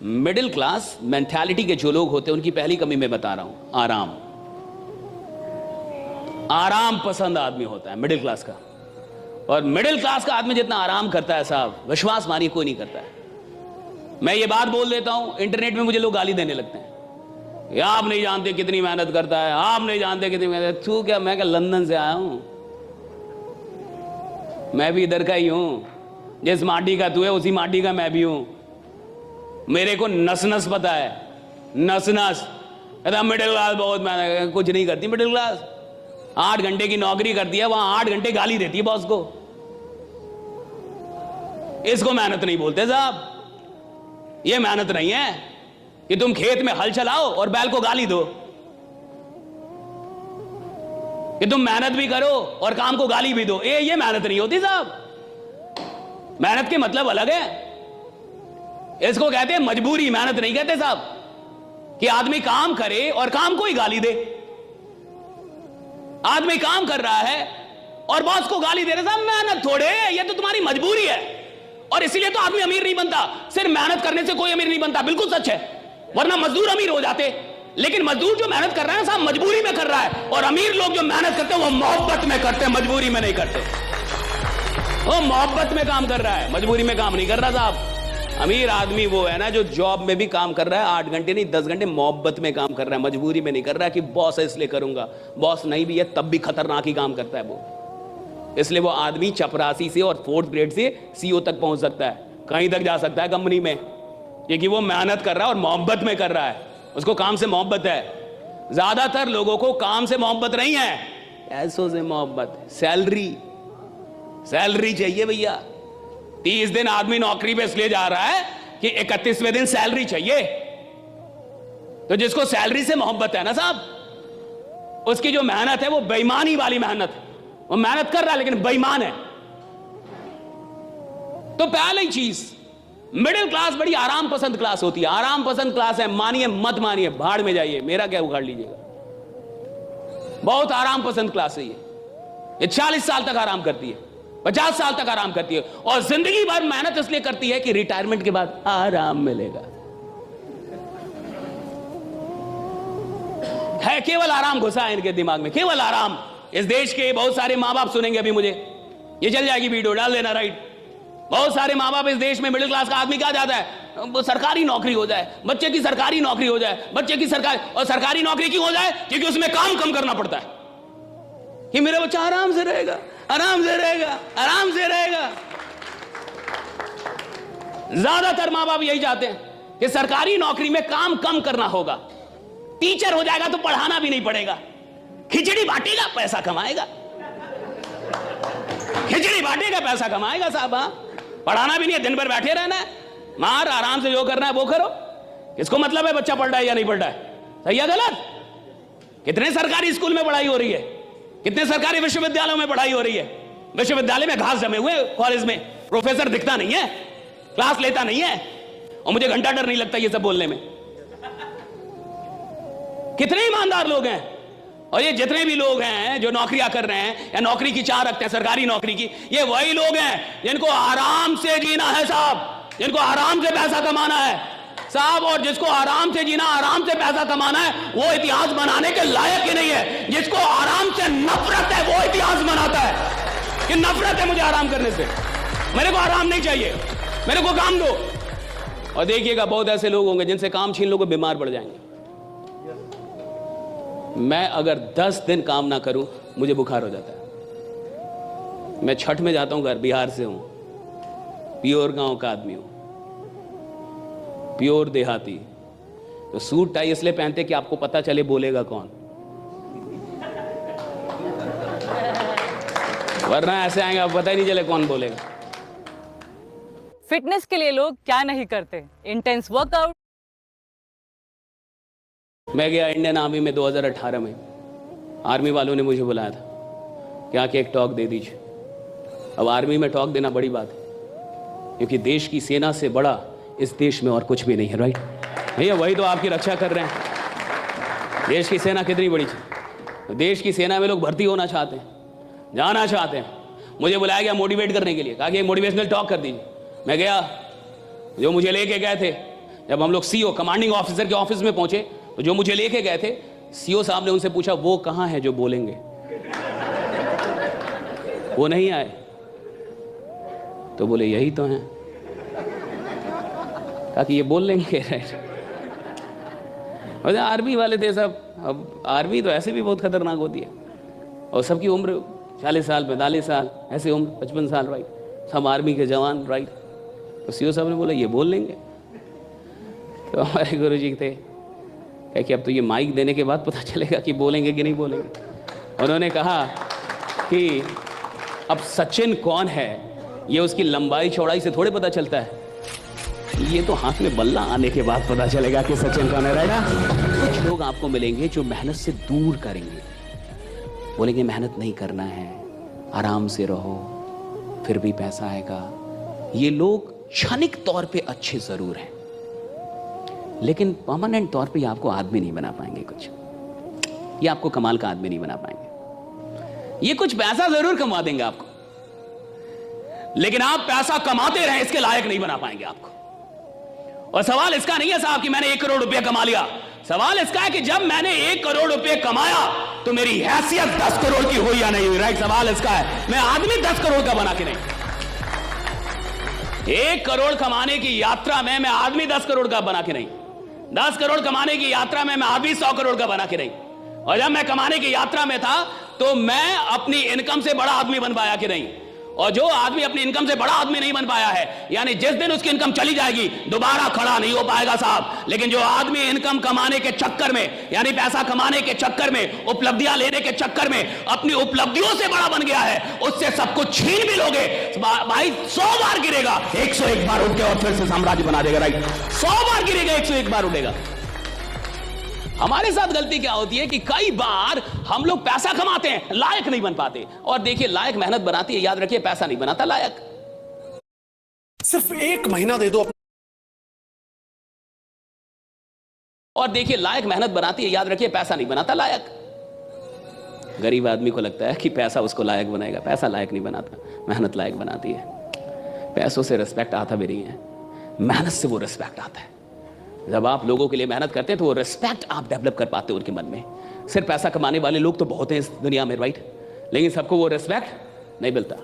Middle class mentality के जो लोग होते हैं उनकी पहली कमी मैं बता रहा हूं, आराम। आराम पसंद आदमी होता है मिडिल क्लास का। और मिडिल क्लास का आदमी जितना आराम करता है साहब, विश्वास मानिए कोई नहीं करता है। मैं ये बात बोल देता हूं, इंटरनेट में मुझे लोग गाली देने लगते हैं, आप नहीं जानते कितनी मेहनत करता है, आप नहीं जानते कितनी मेहनत। तू क्या, मैं क्या लंदन से आया हूं? मैं भी इधर का ही हूं, जिस माटी का तू है उसी माटी का मैं भी हूं। मेरे को नस नस पता है, नस नस। कहता मिडिल क्लास बहुत मेहनत, कुछ नहीं करती मिडिल क्लास। 8 घंटे की नौकरी करती है, वहां 8 घंटे गाली देती है बॉस को। इसको मेहनत नहीं बोलते साहब। ये मेहनत नहीं है कि तुम खेत में हल चलाओ और बैल को गाली दो, कि तुम मेहनत भी करो और काम को गाली भी दो। ये मेहनत नहीं होती साहब। मेहनत के मतलब अलग है। इसको कहते हैं मजबूरी, मेहनत नहीं कहते साहब। कि आदमी काम करे और काम को ही गाली दे। आदमी काम कर रहा है और बॉस को गाली दे रहे, साहब मेहनत थोड़े, ये तो तुम्हारी मजबूरी है। और इसीलिए तो आदमी अमीर नहीं बनता। सिर्फ मेहनत करने से कोई अमीर नहीं बनता, बिल्कुल सच है, वरना मजदूर अमीर हो जाते। लेकिन मजदूर जो मेहनत कर रहा है साहब मजबूरी में कर रहा है, और अमीर लोग जो मेहनत करते हैं वो मोहब्बत में करते हैं, मजबूरी में नहीं करते। वो मोहब्बत में काम कर रहा है, मजबूरी में काम नहीं कर रहा साहब। अमीर आदमी वो है ना जो जॉब में भी काम कर रहा है, 8 घंटे नहीं 10 घंटे मोहब्बत में काम कर रहा है, मजबूरी में नहीं कर रहा है कि बॉस है इसलिए करूंगा। बॉस नहीं भी है तब भी खतरनाक ही काम करता है वो। इसलिए वो आदमी चपरासी से और 4th ग्रेड से CEO तक पहुंच सकता है, कहीं तक जा सकता है कंपनी में, क्योंकि वो मेहनत कर रहा है और मोहब्बत में कर रहा है। उसको काम से मोहब्बत है। ज्यादातर लोगों को काम से मोहब्बत नहीं है, पैसों से मोहब्बत। सैलरी चाहिए भैया। 30 दिन आदमी नौकरी पे इसलिए जा रहा है कि 31वें दिन सैलरी चाहिए। तो जिसको सैलरी से मोहब्बत है ना साहब, उसकी जो मेहनत है वो बेईमानी वाली मेहनत है। वो मेहनत कर रहा है लेकिन बेईमान है। तो पहली चीज, मिडिल क्लास बड़ी आराम पसंद क्लास होती है। आराम पसंद क्लास है, मानिए मत मानिए, भाड़ में जाइए, मेरा क्या उखाड़ लीजिएगा। बहुत आराम पसंद क्लास है ये 40 साल तक आराम करती है, 50 साल तक आराम करती है, और जिंदगी भर मेहनत इसलिए करती है कि रिटायरमेंट के बाद आराम मिलेगा। है केवल आराम घुसा है इनके दिमाग में, केवल आराम। इस देश के बहुत सारे मां बाप सुनेंगे अभी मुझे, ये चल जाएगी वीडियो, डाल देना राइट। बहुत सारे मां बाप इस देश में, मिडिल क्लास का आदमी क्या चाहता है, सरकारी नौकरी हो जाए, बच्चे की सरकारी नौकरी हो जाए, बच्चे की सरकारी। और सरकारी नौकरी क्यों हो जाए? क्योंकि उसमें काम कम करना पड़ता है, कि मेरा बच्चा आराम से रहेगा, आराम से रहेगा, आराम से रहेगा। ज्यादातर मां बाप यही चाहते हैं कि सरकारी नौकरी में काम कम करना होगा। टीचर हो जाएगा तो पढ़ाना भी नहीं पड़ेगा, खिचड़ी बांटेगा पैसा कमाएगा, खिचड़ी बांटेगा पैसा कमाएगा साहब। हाँ, पढ़ाना भी नहीं है, दिन भर बैठे रहना है, मार आराम से जो करना है वो करो। किसको मतलब है बच्चा पढ़ रहा है या नहीं पढ़ रहा है, सही है गलत? कितने सरकारी स्कूल में पढ़ाई हो रही है, कितने सरकारी विश्वविद्यालयों में पढ़ाई हो रही है। विश्वविद्यालय में घास जमे हुए, कॉलेज में प्रोफेसर दिखता नहीं है, क्लास लेता नहीं है, और मुझे घंटा डर नहीं लगता ये सब बोलने में। कितने ईमानदार लोग हैं। और ये जितने भी लोग हैं जो नौकरियां कर रहे हैं या नौकरी की चाह रखते हैं सरकारी नौकरी की, ये वही लोग हैं जिनको आराम से जीना है साहब, जिनको आराम से पैसा कमाना है साहब। और जिसको आराम से जीना, आराम से पैसा कमाना है, वो इतिहास बनाने के लायक ही नहीं है। जिसको आराम से नफरत है वो इतिहास बनाता है कि नफरत है मुझे आराम करने से, मेरे को आराम नहीं चाहिए, मेरे को काम दो। और देखिएगा बहुत ऐसे लोग होंगे जिनसे काम छीन लोगे बीमार पड़ जाएंगे। मैं अगर 10 दिन काम ना करूं मुझे बुखार हो जाता है। मैं छठ में जाता हूं घर, बिहार से हूं, प्योर गांव का आदमी हूं, प्योर देहाती। तो सूट टाई इसलिए पहनते कि आपको पता चले बोलेगा कौन, वरना ऐसे आएंगे आप पता ही नहीं चले कौन बोलेगा। फिटनेस के लिए लोग क्या नहीं करते, इंटेंस वर्कआउट। मैं गया इंडियन आर्मी में 2018 में, आर्मी वालों ने मुझे बुलाया था कि आके एक टॉक दे दीजिए। अब आर्मी में टॉक देना बड़ी बात है, क्योंकि देश की सेना से बड़ा इस देश में और कुछ भी नहीं है, राइट भैया? वही तो आपकी रक्षा कर रहे हैं। देश की सेना कितनी बड़ी चीज। देश की सेना में लोग भर्ती होना चाहते हैं, जाना चाहते हैं। मुझे बुलाया गया मोटिवेट करने के लिए, कहा कि एक मोटिवेशनल टॉक कर दीजिए। मैं गया, जो मुझे लेके गए थे जब हम लोग सीओ कमांडिंग ऑफिसर के ऑफिस में पहुंचे तो जो मुझे लेके गए थे, सीओ साहब ने उनसे पूछा वो कहां है जो बोलेंगे। वो नहीं आए तो बोले यही तो हैं। कहा कि ये बोल लेंगे। राइट। आर्मी वाले थे सब। अब आर्मी तो ऐसे भी बहुत खतरनाक होती है और सबकी उम्र 40 साल 45 साल ऐसे उम्र 55 साल। राइट, सब आर्मी के जवान। राइट, तो सीओ साहब ने बोला ये बोल लेंगे। तो हमारे गुरु जी थे कहे कि अब तो ये माइक देने के बाद पता चलेगा कि बोलेंगे कि नहीं बोलेंगे। उन्होंने कहा कि अब सचिन कौन है ये उसकी लंबाई चौड़ाई से थोड़े पता चलता है, ये तो हाथ में बल्ला आने के बाद पता चलेगा कि सचिन कौन है। रहेगा कुछ लोग आपको मिलेंगे जो मेहनत से दूर करेंगे, बोलेंगे मेहनत नहीं करना है, आराम से रहो, फिर भी पैसा आएगा। ये लोग क्षणिक तौर पे अच्छे जरूर हैं, लेकिन परमानेंट तौर पे ये आपको आदमी नहीं बना पाएंगे। कुछ ये आपको कमाल का आदमी नहीं बना पाएंगे। ये कुछ पैसा जरूर कमा देंगे आपको, लेकिन आप पैसा कमाते रहे इसके लायक नहीं बना पाएंगे आपको। और सवाल इसका नहीं है साहब कि मैंने 1 करोड़ रुपया कमा लिया। सवाल इसका है कि जब मैंने 1 करोड़ रुपए कमाया तो मेरी हैसियत 10 करोड़ की हुई या नहीं हुई। राइट, सवाल इसका है। मैं आदमी 10 करोड़ का बना के नहीं। 1 करोड़ कमाने की यात्रा में मैं आदमी 10 करोड़ का बना के नहीं। 10 करोड़ कमाने की यात्रा में मैं आदमी 100 करोड़ का बना के नहीं। और जब मैं कमाने की यात्रा में था तो मैं अपनी इनकम से बड़ा आदमी बन पाया कि नहीं। और जो आदमी अपनी इनकम से बड़ा आदमी नहीं बन पाया है, यानी जिस दिन उसकी इनकम चली जाएगी दोबारा खड़ा नहीं हो पाएगा साहब। लेकिन जो आदमी इनकम कमाने के चक्कर में, यानी पैसा कमाने के चक्कर में, उपलब्धियां लेने के चक्कर में अपनी उपलब्धियों से बड़ा बन गया है, उससे सब कुछ छीन भी लोगे भाई 100 बार गिरेगा, 101 बार उठ के और फिर से साम्राज्य बना देगा। राइट, 100 बार गिरेगा, 101 बार उठेगा। हमारे साथ गलती क्या होती है कि कई बार हम लोग पैसा कमाते हैं, लायक नहीं बन पाते। और देखिए, लायक मेहनत बनाती है, याद रखिए, पैसा नहीं बनाता लायक। सिर्फ 1 महीना दे दो। और देखिए, लायक मेहनत बनाती है, याद रखिए, पैसा नहीं बनाता लायक। गरीब आदमी को लगता है कि पैसा उसको लायक बनाएगा। पैसा लायक नहीं बनाता, मेहनत लायक बनाती है। पैसों से रिस्पेक्ट आता भी नहीं है, मेहनत से वो रिस्पेक्ट आता है। जब आप लोगों के लिए मेहनत करते हैं तो वो रिस्पेक्ट आप डेवलप कर पाते हो उनके मन में। सिर्फ पैसा कमाने वाले लोग तो बहुत हैं इस दुनिया में। राइट, लेकिन सबको वो रिस्पेक्ट नहीं मिलता।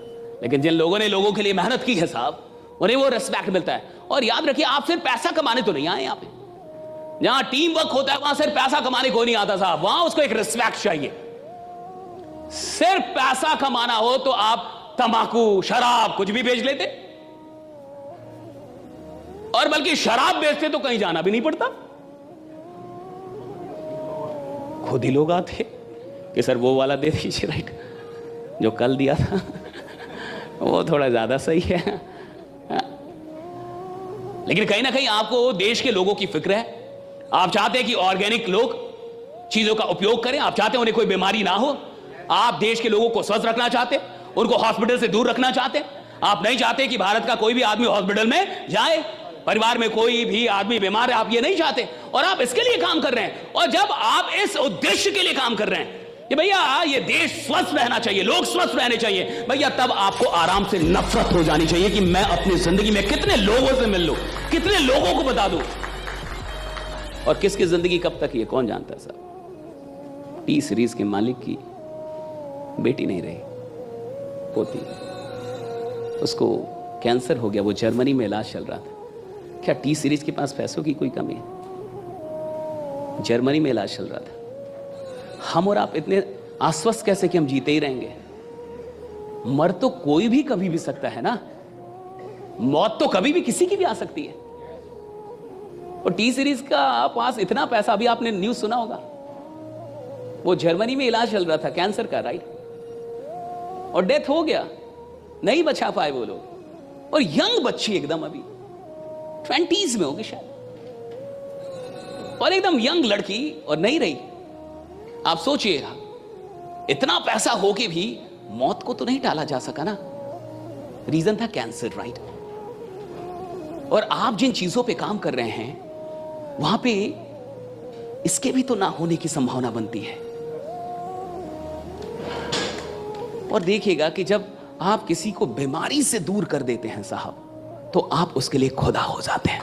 लेकिन जिन लोगों ने लोगों के लिए मेहनत की है साहब, उन्हें वो रिस्पेक्ट मिलता है। और याद रखिए, आप सिर्फ पैसा कमाने तो नहीं आए यहाँ पे। जहां टीम वर्क होता है वहां सिर्फ पैसा कमाने को नहीं आता साहब, वहां उसको एक रिस्पेक्ट चाहिए। सिर्फ पैसा कमाना हो तो आप तंबाकू, शराब कुछ भी बेच लेते, और बल्कि शराब बेचते तो कहीं जाना भी नहीं पड़ता। खुद ही लोग आते कि सर वो वाला दे दीजिए। राइट, जो कल दिया था वो थोड़ा ज्यादा सही है। लेकिन कहीं ना कहीं आपको देश के लोगों की फिक्र है। आप चाहते हैं कि ऑर्गेनिक लोग चीजों का उपयोग करें, आप चाहते हैं उन्हें कोई बीमारी ना हो, आप देश के लोगों को स्वस्थ रखना चाहते, उनको हॉस्पिटल से दूर रखना चाहते। आप नहीं चाहते कि भारत का कोई भी आदमी हॉस्पिटल में जाए, परिवार में कोई भी आदमी बीमार है, आप ये नहीं चाहते, और आप इसके लिए काम कर रहे हैं। और जब आप इस उद्देश्य के लिए काम कर रहे हैं कि भैया ये देश स्वस्थ रहना चाहिए, लोग स्वस्थ रहने चाहिए, भैया तब आपको आराम से नफरत हो जानी चाहिए कि मैं अपनी जिंदगी में कितने लोगों से मिल लूं, कितने लोगों को बता दूं, और किसकी जिंदगी कब तक ये कौन जानता है साहब। टी सीरीज के मालिक की बेटी नहीं रही, पोती, उसको कैंसर हो गया, वो जर्मनी में इलाज चल रहा था। क्या टी सीरीज के पास पैसों की कोई कमी है? जर्मनी में इलाज चल रहा था। हम और आप इतने आश्वस्त कैसे कि हम जीते ही रहेंगे? मर तो कोई भी कभी भी सकता है ना, मौत तो कभी भी किसी की भी आ सकती है। और टी सीरीज का पास इतना पैसा, अभी आपने न्यूज सुना होगा, वो जर्मनी में इलाज चल रहा था कैंसर का। राइट, और डेथ हो गया, नहीं बचा पाए वो लोग। और यंग बच्ची एकदम अभी 20s में होगी शायद, और एकदम यंग लड़की, और नहीं रही। आप सोचिएगा, इतना पैसा होके भी मौत को तो नहीं टाला जा सका ना। रीजन था कैंसर। राइट, और आप जिन चीजों पे काम कर रहे हैं वहां पे इसके भी तो ना होने की संभावना बनती है। और देखिएगा कि जब आप किसी को बीमारी से दूर कर देते हैं साहब, तो आप उसके लिए खुदा हो जाते हैं।